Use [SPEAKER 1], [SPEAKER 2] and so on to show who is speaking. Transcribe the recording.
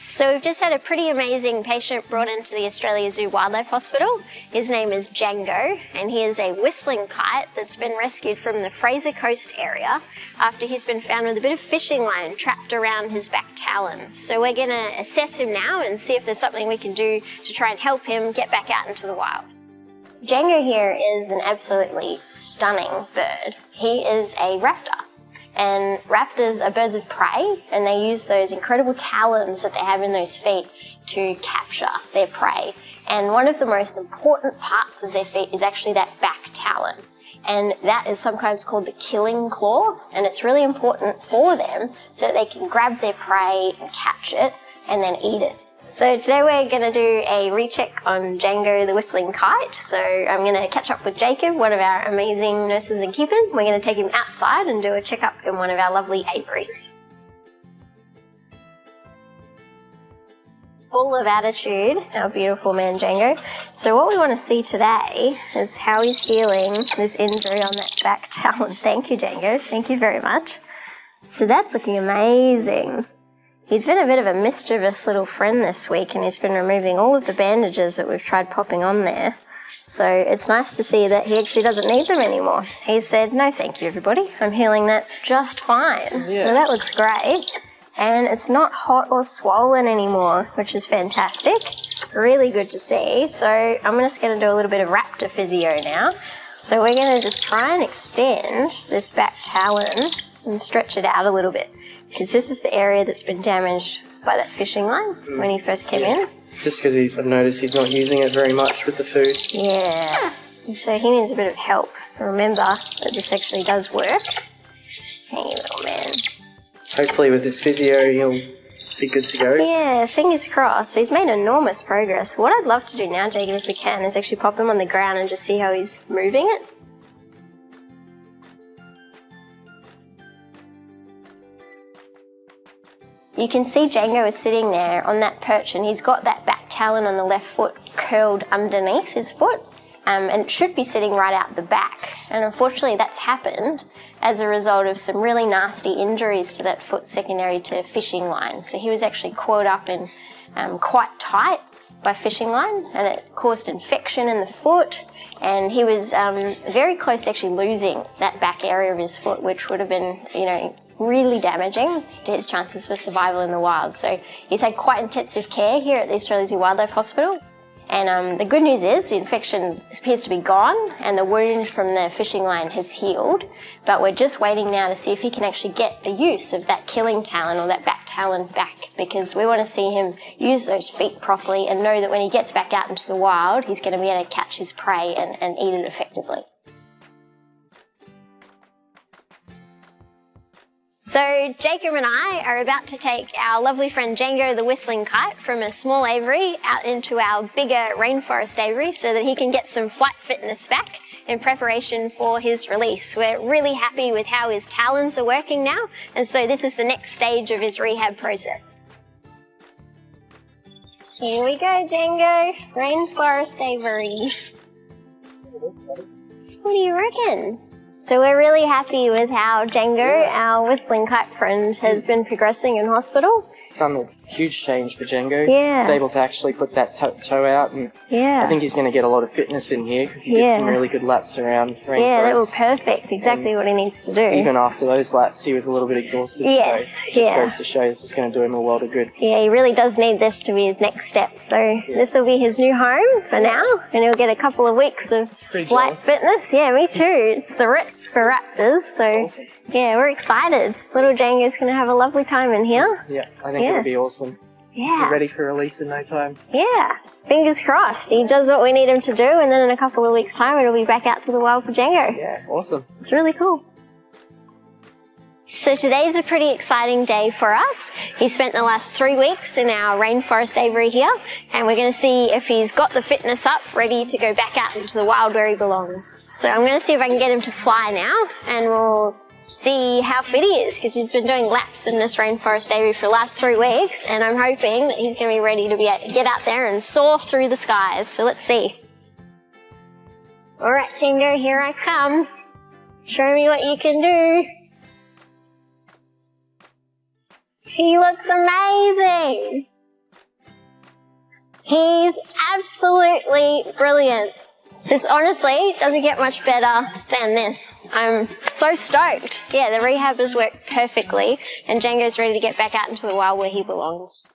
[SPEAKER 1] So we've just had a pretty amazing patient brought into the Australia Zoo Wildlife Hospital. His name is Django, and he is a whistling kite that's been rescued from the Frazer coast area after he's been found with a bit of fishing line trapped around his back talon. So we're going to assess him now and see if there's something we can do to try and help him get back out into the wild. Django here is an absolutely stunning bird. He is a raptor. And raptors are birds of prey, and they use those incredible talons that they have in those feet to capture their prey. And one of the most important parts of their feet is actually that back talon. And that is sometimes called the killing claw, and it's really important for them so that they can grab their prey and catch it and then eat it. So today we're going to do a recheck on Django the whistling kite. So I'm going to catch up with Jacob, one of our amazing nurses and keepers. We're going to take him outside and do a checkup in one of our lovely aviaries. Full of attitude, our beautiful man Django. So what we want to see today is how he's healing this injury on that back talon. Thank you, Django. Thank you very much. So that's looking amazing. He's been a bit of a mischievous little friend this week, and he's been removing all of the bandages that we've tried popping on there. So it's nice to see that he actually doesn't need them anymore. He said, no thank you everybody, I'm healing that just fine. Yeah. So that looks great. And it's not hot or swollen anymore, which is fantastic. Really good to see. So I'm just going to do a little bit of raptor physio now. So we're going to just try and extend this back talon and stretch it out a little bit, because this is the area that's been damaged by that fishing line when he first came in.
[SPEAKER 2] Just because I've noticed he's not using it very much with the food.
[SPEAKER 1] Yeah, so he needs a bit of help. Remember that this actually does work. Hang on, little man.
[SPEAKER 2] Hopefully with this physio he'll be good to go.
[SPEAKER 1] Yeah, fingers crossed. So he's made enormous progress. What I'd love to do now, Jacob, if we can, is actually pop him on the ground and just see how he's moving it. You can see Django is sitting there on that perch, and he's got that back talon on the left foot curled underneath his foot, and it should be sitting right out the back. And unfortunately that's happened as a result of some really nasty injuries to that foot secondary to fishing line. So he was actually coiled up in quite tight by fishing line, and it caused infection in the foot, and he was very close to actually losing that back area of his foot, which would have been, really damaging to his chances for survival in the wild. So he's had quite intensive care here at the Australia Zoo Wildlife Hospital. And the good news is the infection appears to be gone, and the wound from the fishing line has healed. But we're just waiting now to see if he can actually get the use of that killing talon or that back talon back, because we want to see him use those feet properly and know that when he gets back out into the wild, he's going to be able to catch his prey and eat it effectively. So Jacob and I are about to take our lovely friend Django the whistling kite from a small aviary out into our bigger rainforest aviary so that he can get some flight fitness back in preparation for his release. We're really happy with how his talons are working now, and so this is the next stage of his rehab process. Here we go, Django. Rainforest aviary. What do you reckon? So we're really happy with how Django, our whistling kite friend, has been progressing in hospital.
[SPEAKER 2] Done a huge change for Django.
[SPEAKER 1] Yeah.
[SPEAKER 2] He's able to actually put that toe out, and I think he's going to get a lot of fitness in here because he did some really good laps around rainforest.
[SPEAKER 1] Yeah, that was perfect. Exactly what he needs to do.
[SPEAKER 2] Even after those laps, he was a little bit exhausted.
[SPEAKER 1] Yes,
[SPEAKER 2] so it just goes to show this is going to do him a world of good. Yeah,
[SPEAKER 1] he really does need this to be his next step. So this will be his new home for now, and he'll get a couple of weeks of flight fitness. Yeah, me too. It's the Ritz for raptors. So awesome. Yeah, we're excited. Little Django's going to have a lovely time in here.
[SPEAKER 2] Yeah, I think it'll be awesome.
[SPEAKER 1] Yeah.
[SPEAKER 2] We're ready for release in no time.
[SPEAKER 1] Yeah, fingers crossed. He does what we need him to do, and then in a couple of weeks' time, it'll be back out to the wild for Django.
[SPEAKER 2] Yeah, awesome.
[SPEAKER 1] It's really cool. So today's a pretty exciting day for us. He spent the last 3 weeks in our rainforest aviary here, and we're going to see if he's got the fitness up, ready to go back out into the wild where he belongs. So I'm going to see if I can get him to fly now, and we'll see how fit he is, because he's been doing laps in this rainforest aviary for the last 3 weeks, and I'm hoping that he's going to be ready to get out there and soar through the skies. So let's see. All right, Django, here I come. Show me what you can do. He looks amazing. He's absolutely brilliant. This honestly doesn't get much better than this. I'm so stoked. Yeah, the rehab has worked perfectly and Django's ready to get back out into the wild where he belongs.